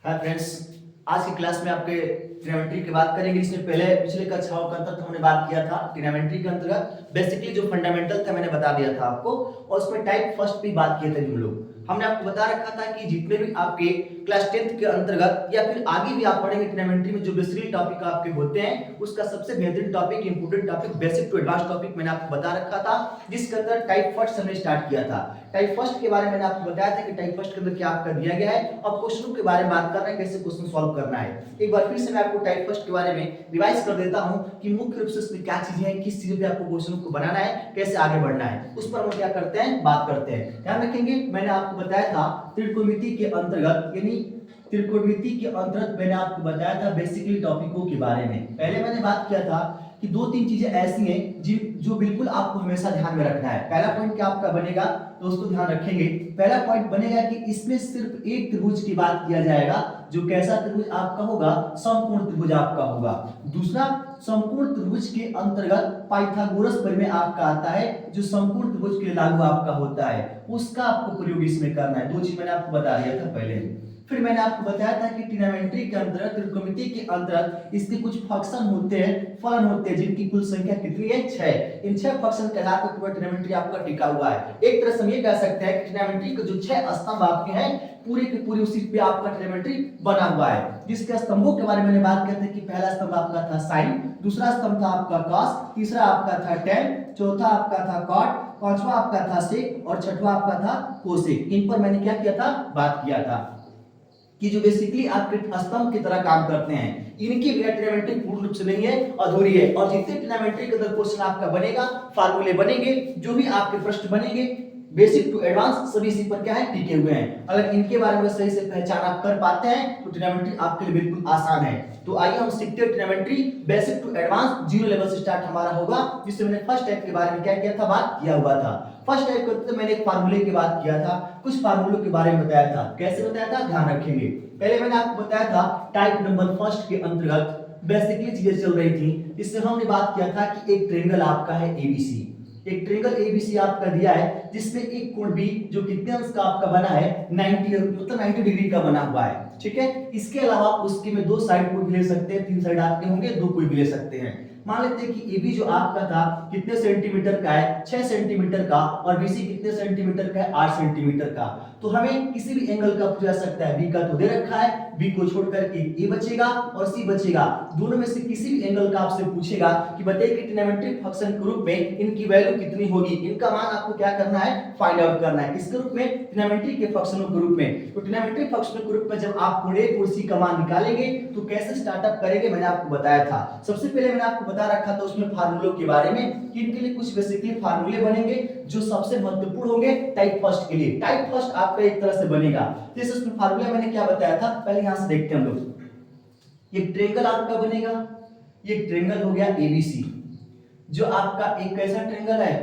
Hi friends, आज की class में आपके ट्रिग्नोमेट्री की बात करेंगे। इसमें पहले पिछले कक्षाओं के अंतर्गत हमने बात किया था ट्रिग्नोमेट्री के अंतर्गत बेसिकली जो फंडामेंटल था मैंने बता दिया था आपको, और उसमें टाइप फर्स्ट भी बात किए थे हम लोग। हमने आपको बता रखा था कि जितने भी आपके क्लास 10th के अंतर्गत या फिर आगे भी आप पढ़ेंगे ट्रिग्नोमेट्री में जो बेसिकली टॉपिक आपके होते हैं, उसका सबसे बेहतरीन topic important topic basic to advance topic मैंने आपको बता रखा था, जिसके अंदर टाइप फर्स्ट हमने स्टार्ट किया था। टाइप फर्स्ट के बारे में मैंने आपको बताया था कि टाइप फर्स्ट के अंदर क्या आपका दिया गया है और क्वेश्चन के बारे में बात कर रहे हैं, कैसे क्वेश्चन सॉल्व करना है। एक बार फिर से मैं आपको टाइप फर्स्ट के बारे में रिवाइज कर देता हूं कि मुख्य रूप से इसमें क्या चीजें हैं, किस चीज पे आपको क्वेश्चन को बनाना है, कैसे आगे बढ़ना है, उस पर हम क्या करते हैं, बात करते हैं। ध्यान रखेंगे, मैंने आपको बताया था त्रिकोणमिति के अंतर्गत, यानी त्रिकोणमिति के अंतर्गत मैंने आपको बताया था बेसिकली टॉपिकों के बारे में। पहले मैंने बात किया था कि दो तीन चीजें ऐसी हैं जो बिल्कुल आपको हमेशा ध्यान में रखना है। पहला पॉइंट क्या आपका बनेगा, दोस्तों ध्यान रखेंगे, पहला पॉइंट बनेगा कि इसमें सिर्फ एक त्रिभुज की बात किया जाएगा, जो कैसा त्रिभुज आपका होगा, समकोण त्रिभुज आपका होगा। दूसरा, समकोण त्रिभुज के अंतर्गत पाइथागोरस प्रमेय आपका आता है, जो समकोण त्रिभुज के लिए लागू आपका होता है, उसका आपको प्रयोग इसमें करना है। दो चीज मैंने आपको बता दिया था पहले। फिर मैंने आपको बताया था कि ट्रिग्नोमेट्री के अंतर्गत, त्रिकोणमिति के अंतर्गत इसके कुछ फंक्शन होते हैं, फलन होते हैं, जिनकी कुल संख्या कितनी है, 6। इन 6 फंक्शन के आधार पर पूरा ट्रिग्नोमेट्री आपका टिका हुआ है। एक तरह से हम ये कह सकते हैं कि ट्रिग्नोमेट्री के जो 6 स्तंभ आपके हैं, पूरे के पूरे उसी पे आपका ट्रिग्नोमेट्री बना हुआ है। जिसके स्तंभों के बारे में मैंने बात करते हैं कि पहला स्तंभ आपका था साइन, दूसरा स्तंभ था आपका कॉस, तीसरा आपका था टेन, चौथा आपका था कॉट, पांचवा आपका था सेक और छठवां आपका था कोसेक। इन पर मैंने क्या किया था, बात किया था कि जो बेसिकली आपके स्तंभ की तरह काम करते हैं। इनकी ट्रिग्नोमेट्री पूर्ण रूप से नहीं है, अधूरी है। और जितने ट्रिग्नोमेट्री के अंदर क्वेश्चन आपका बनेगा, फार्मूले बनेंगे, जो भी आपके प्रश्न बनेंगे बेसिक टू एडवांस, सभी इसी पर क्या है, टिके हुए हैं। अगर इनके बारे में सही से पहचान आप कर पाते हैं तो ट्रिग्नोमेट्री आपके लिए बिल्कुल आसान है। तो आइए हम सीखते हैं trigonometry basic to advance, zero level से स्टार्ट हमारा होगा, जिससे मैंने फर्स्ट टाइप के बारे में क्या किया था, बात किया हुआ था। फर्स्ट टाइप करते तो मैंने एक फार्मूले की बात किया था, कुछ फार्मूलों के बारे में बताया था। कैसे बताया था, ध्यान रखेंगे। पहले मैंने आपको बताया था टाइप नंबर फर्स्ट के अंतर्गत बेसिकली चीजें चल रही थी। इससे हमने बात किया था कि एक ट्रायंगल आपका है एबीसी, एक ट्रायंगल एबीसी आपका दिया है, जिसमें एक कोण बी जो कितने अंश का आपका बना है, 90 मतलब 90 डिग्री का बना हुआ है। ठीक है, इसके अलावा उसके में दो साइड कोई भी ले सकते हैं, तीन साइड आपके होंगे, दो कोई भी ले सकते हैं। मान लेते हैं कि AB जो आपका था कितने सेंटीमीटर का है, 6 सेंटीमीटर का, और BC कितने सेंटीमीटर का है, 8 सेंटीमीटर का। तो हमें किसी भी एंगल का पूछा सकता है। B का तो दे रखा है, B को छोड़कर A बचेगा और C बचेगा। दोनों में से किसी भी एंगल का आपसे पूछेगा कि बताइए कि ट्रिग्नोमेट्रिक फंक्शन के रूप में इनकी वैल्यू कितनी होगी, इनका मान आपको क्या करना है, फाइंड आउट करना है। किसके रूप में, ट्रिग्नोमेट्री के फंक्शनों के रूप में। तो ट्रिग्नोमेट्रिक फंक्शनों के रूप में जब आप कोण A और C का मान निकालेंगे तो कैसे स्टार्टअप करेंगे, मैंने आपको बताया था। सबसे पहले मैंने आपको बता रखा था उसमें फार्मूलों के बारे में कि इनके लिए कुछ बेसिकली फार्मूले बनेंगे जो सबसे महत्वपूर्ण होंगे टाइप फर्स्ट के लिए। टाइप फर्स्ट आपका एक तरह से बनेगा, जैसे उसमें फार्मूला मैंने क्या बताया था, पहले यहां से देखते हैं हम लोग। एक ट्रायंगल आपका बनेगा, ये ट्रायंगल हो गया एबीसी, जो आपका एक कैसा ट्रायंगल है,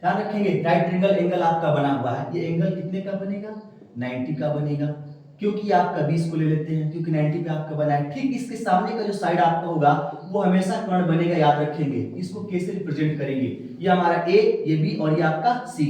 ध्यान रखेंगे, राइट ट्रायंगल एंगल आपका बना हुआ है। ये एंगल कितने का बनेगा, 90 का बनेगा, क्योंकि आपका 20 को ले लेते हैं, क्योंकि 90 पे आपका बना है। ठीक इसके सामने का जो साइड आपका होगा वो हमेशा कर्ण बनेगा, याद रखेंगे। इसको कैसे रिप्रेजेंट करेंगे, ये हमारा ए, ये बी और ये आपका सी,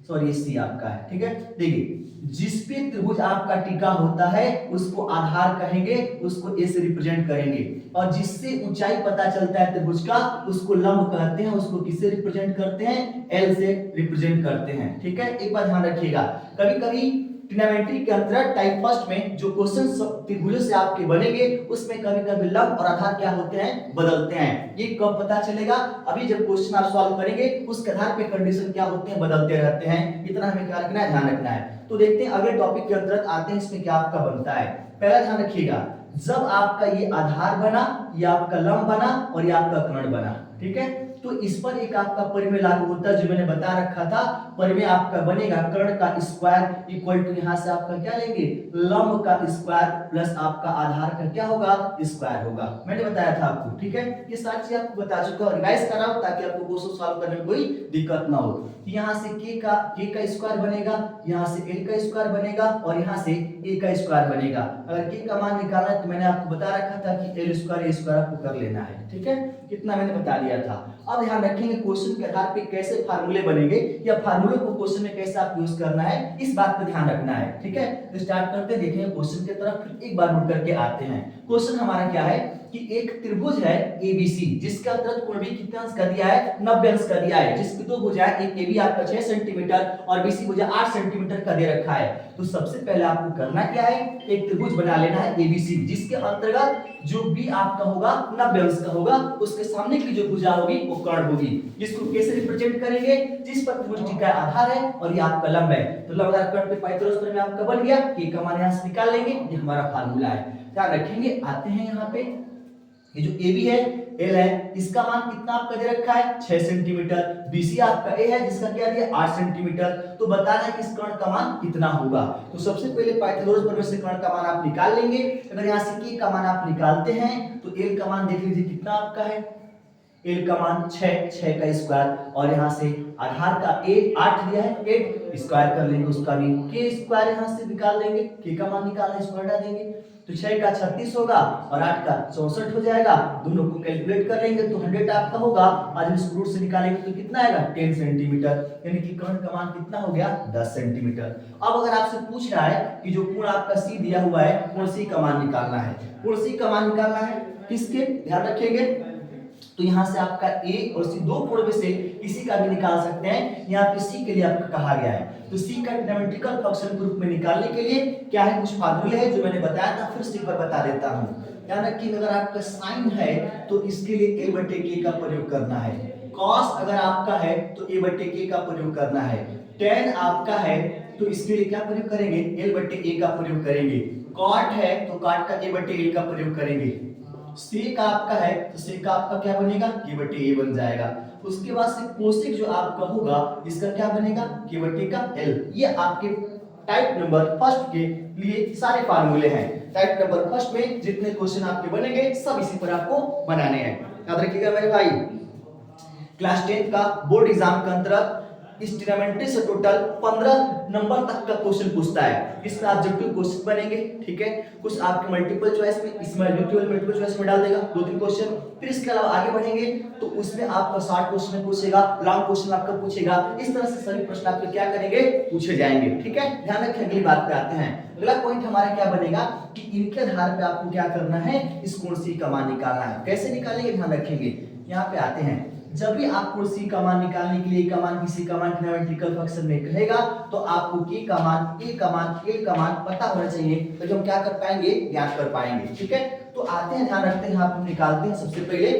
सॉरी ये सी आपका है। ठीक है, देखिए जिस पे त्रिभुज आपका टिका होता है उसको आधार कहेंगे, उसको ए से रिप्रेजेंट करेंगे, और जिससे ऊंचाई पता चलता है त्रिभुज का उसको लंब कहते हैं, उसको किससे रिप्रेजेंट करते हैं, एल से रिप्रेजेंट करते हैं। ठीक है, एक बात ध्यान रखिएगा, कभी कभी ट्रिग्नोमेट्री के अंतर्गत टाइप फर्स्ट में जो क्वेश्चन त्रिभुजों से आपके बनेंगे उसमें कभी कभी लंब और आधार क्या होते हैं, बदलते हैं। ये कब पता चलेगा, अभी जब क्वेश्चन आप सॉल्व करेंगे उसके आधार पे कंडीशन क्या होते हैं, बदलते रहते हैं। इतना हमें क्या रखना है, ध्यान रखना है। तो देखते हैं अगले टॉपिक के अंतर्गत आते हैं, इसमें क्या आपका बनता है। पहला ध्यान रखिएगा, जब आपका ये आधार बना, ये आपका लंब बना और ये आपका कर्ण बना, ठीक है, तो इस पर एक आपका परिमेय लागू होता है, जो मैंने बता रखा था। परिमेय आपका बनेगा कर्ण का स्क्वायर इक्वल टू, यहां से आपका क्या लेंगे, लंब का स्क्वायर प्लस आपका आधार का क्या होगा, स्क्वायर होगा। मैंने बताया था आपको, ठीक है, ये सारी चीज आपको बता चुका हूं, रिवाइज कर रहा हूं ताकि आपको क्वेश्चन सॉल्व करने में कोई दिक्कत ना हो। यहां से k का स्क्वायर बनेगा, यहां से l का स्क्वायर बनेगा और यहां से a का स्क्वायर बनेगा। अगर k का मान निकालना है तो मैंने आपको बता रखा था कि l स्क्वायर a स्क्वायर आपको कर लेना है। ठीक है, इतना मैंने बता दिया था। अब ध्यान रखेंगे क्वेश्चन के आधार पे कैसे फार्मूले बनेंगे या फार्मूले फार्मूलों को क्वेश्चन में कैसे आप यूज करना है इस बात पे ध्यान रखना है। ठीक है, तो स्टार्ट करते हैं, देखेंगे क्वेश्चन की तरफ, फिर एक बार मुड़ करके आते हैं। क्वेश्चन हमारा क्या है कि एक त्रिभुज है एबीसी जिसका अंतरत कोण भी कितना अंश का दिया है, 90 अंश का दिया है, जिसकी दो भुजाएं, एक एबी आपका 6 सेंटीमीटर और बीसी भुजा 8 सेंटीमीटर का दे रखा है। तो सबसे पहले आपको करना क्या है, एक त्रिभुज बना लेना है एबीसी जिसके अंतर्गत जो भी आपका होगा 90 अंश का होगा, उसके सामने की जो भुजा होगी वो कर्ण होगी। जिसको कैसे रिप्रेजेंट करेंगे, जिस पर त्रिभुज टिका आधार है और ये आपका लंब है, तो लंब आधार कर्ण पे पाइथागोरस में आपका बन गया, के का मान यहां से निकाल लेंगे, ये हमारा फार्मूला है। ध्यान रखेंगे, आते हैं यहाँ पे, ये जो AB है L है, इसका मान कितना आपका दे रखा है 6 सेंटीमीटर, BC आपका A है जिसका क्या दिया 8 सेंटीमीटर, तो बताना है कि इस कर्ण का मान कितना होगा। तो सबसे पहले पाइथागोरस प्रमेय से कर्ण का मान आप निकाल लेंगे। अगर यहाँ से K का मान आप निकालते हैं तो L का मान देख लीजिए कितना आपका है, L का मान 6 का स्क्वायर, और यहाँ से आधार का A 8 दिया है, 8 स्क्वायर कर लेंगे उसका भी, K स्क्वायर यहाँ से निकाल लेंगे, K का मान निकालना स्क्वायर हटा देंगे, तो 6 का 36 होगा और 8 का 64 हो जाएगा। दोनों को कैलकुलेट कर लेंगे तो 100 आपका होगा, आज हम इसको रूट से निकालेंगे तो कितना आएगा 10 सेंटीमीटर, यानी कि कर्ण का मान कितना हो गया 10 सेंटीमीटर। अब अगर आपसे पूछ रहा है कि जो कोण आपका C दिया हुआ है, कोण C का मान निकालना है, कोण C का मान निकालना है किसके, ध्यान रखेंगे, तो यहाँ से आपका A और C दो कोण में से किसी का भी निकाल सकते हैं, यहाँ पे C के लिए आपका कहा गया है। तो C का ट्रिग्नोमेट्रिकल फंक्शन ग्रुप में निकालने के लिए क्या है, कुछ फार्मूले हैं जो मैंने बताया था, फिर से एक बार बता देता हूँ। ध्यान रखिए, अगर आपका साइन है तो इसके लिए A/K का प्रयोग करना है, कॉस अगर आपका है तो A/K का प्रयोग करना है, tan आपका है तो इसके लिए क्या प्रयोग करेंगे, L/A का प्रयोग करेंगे, कॉट है तो कॉट का A/L का प्रयोग करेंगे, सेक आपका है तो सेक आपका क्या बनेगा, K/A बन जाएगा। उसके बाद से कोसेक जो आपका होगा इसका क्या बनेगा, K/A का L। ये आपके टाइप नंबर फर्स्ट के लिए सारे फार्मूले हैं। टाइप नंबर फर्स्ट में जितने क्वेश्चन आपके बनेंगे सब इसी पर आपको बनाने हैं, याद रखिएगा मेरे भाई। क्लास 10 का बोर्ड एग्जाम के अंतर्गत इस ट्रिग्नोमेट्री से टोटल 15 नंबर तक का क्वेश्चन पूछता है, इसमें ऑब्जेक्टिव क्वेश्चन बनेंगे, ठीक है, कुछ आपके मल्टीपल चॉइस में, इसमें मल्टीपल चॉइस में डाल देगा 2-3 क्वेश्चन, फिर इसके अलावा आगे बढ़ेंगे तो उसमें आपका शॉर्ट क्वेश्चन पूछेगा, लॉन्ग क्वेश्चन आपका पूछेगा, इस तरह से सभी प्रश्न आपके क्या करेंगे, पूछे जाएंगे, ठीक है। ध्यान रखें, अगली बात पे आते हैं। अगला पॉइंट हमारा क्या बनेगा कि इनके आधार पे आपको क्या करना है, इस कोण C का मान निकालना है। कैसे निकालेंगे, ध्यान रखेंगे, यहाँ पे आते हैं, जब भी आपको C का मान निकालने के लिए का मान किसी का मान ट्रिग्नोमेट्रिकल फंक्शन में कहेगा तो आपको K का मान, A का मान, L का मान पता होना चाहिए, तो हम क्या कर पाएंगे, ज्ञात कर पाएंगे, ठीक है। तो आते हैं, ध्यान रखते हैं, यहाँ पे निकालते हैं सबसे पहले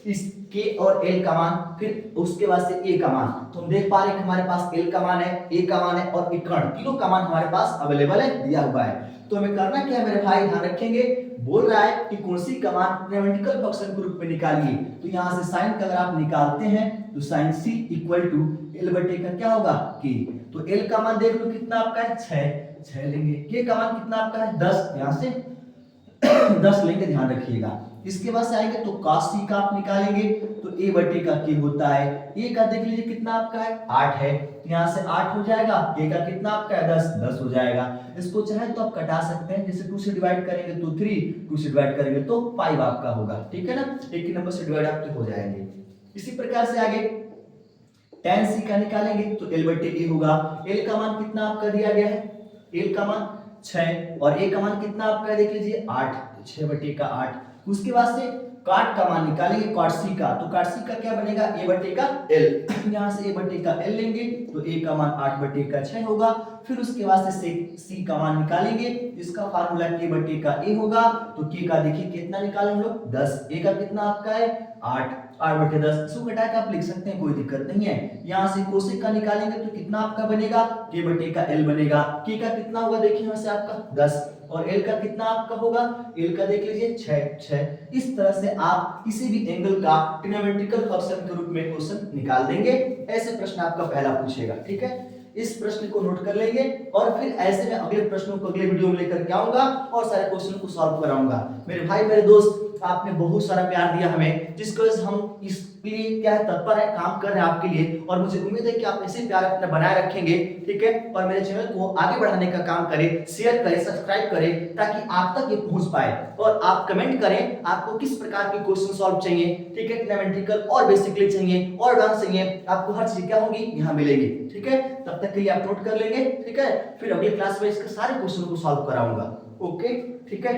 इस K और L का मान, फिर उसके बाद से A का मान। तो हम देख पा रहे हैं हमारे पास L का मान है, A का मान है और एक कर्ण, तीनों का मान हमारे पास अवेलेबल है, दिया हुआ है। तो हमें करना क्या है मेरे भाई, ध्यान रखेंगे, बोल रहा है कि कोण C का मान ट्रिग्नोमेट्रिकल फंक्शन के रूप में निकालिए। तो यहाँ से साइन का अगर आप निकालते हैं तो sign C equal to L/A का क्या होगा, K। तो L का मान देख लो कितना आपका है 6 लेंगे, K का मान कितना आपका है 10, यहाँ से 10 लेंगे, ध्यान रखिएगा। इसके बाद से आएंगे तो cos C का आप निकालेंगे तो A/K का K होता है, A का देख लीजिए कितना आपका है 8 है, यहाँ से 8 हो जाएगा, K का कितना आपका है 10 हो जाएगा। इसको चाहे तो आप कटा सकते हैं, जैसे 2 से डिवाइड करेंगे तो 3, 2 से डिवाइड करेंगे तो 5 आपका होगा, ठीक है ना, एक ही नंबर से डिवाइड आपके हो जाएंगे। इसी प्रकार से आगे tan C का निकालेंगे तो L/A होगा, L का मान कितना आपका दिया गया है, L का मान 6 और A का मान कितना आपका है देख लीजिए 8, तो 6/8 का 8। उसके बाद से cot का मान निकालेंगे, cot C का, तो cot C का क्या बनेगा, A/A का L। यहाँ से A/A का L लेंगे तो A का मान 8/8 का 6 होगा। फिर उसके बाद से C का मान निकालेंगे, इसका फार्मूला K/A का A होगा, तो K का देखिए कितना निकाले हम लोग 10, A का कितना आपका है 8/10, इसको घटा के आप लिख सकते हैं, कोई दिक्कत नहीं है। यहाँ से कोसेक का निकालेंगे तो कितना आपका बनेगा, K/A का L बनेगा, K का कितना होगा देखिए यहाँ से आपका 10 और L का कितना आपका होगा, L का देख लीजिए 6। इस तरह से आप किसी भी एंगल का ट्रिग्नोमेट्रिकल फंक्शन के रूप में क्वेश्चन निकाल देंगे। ऐसे प्रश्न आपका पहला पूछेगा, ठीक है, इस प्रश्न को नोट कर लेंगे और फिर ऐसे में अगले प्रश्नों को अगले वीडियो में लेकर के आऊंगा और सारे क्वेश्चन को सॉल्व कराऊंगा। मेरे भाई मेरे दोस्त, आपने बहुत सारा प्यार दिया हमें, जिसको हम इस के लिए क्या है, तत्पर है, काम कर रहे हैं आपके लिए, और मुझे उम्मीद है कि आप ऐसे प्यार अपना बनाए रखेंगे, ठीक है, और मेरे चैनल को आगे बढ़ाने का काम करें, शेयर करें, सब्सक्राइब करें, ताकि आप तक ये पहुंच पाए। और आप कमेंट करें आपको किस प्रकार के क्वेश्चन सॉल्व चाहिए, ठीक है, ट्रिग्नोमेट्रिकल और बेसिकली चाहिए और एडवांस चाहिए, आपको हर चीज क्या होगी यहाँ मिलेगी, ठीक है। तब तक के लिए आप नोट कर लेंगे, ठीक है, फिर अगले क्लास में इसके सारे क्वेश्चनों को सॉल्व कराऊंगा। ओके, ठीक है।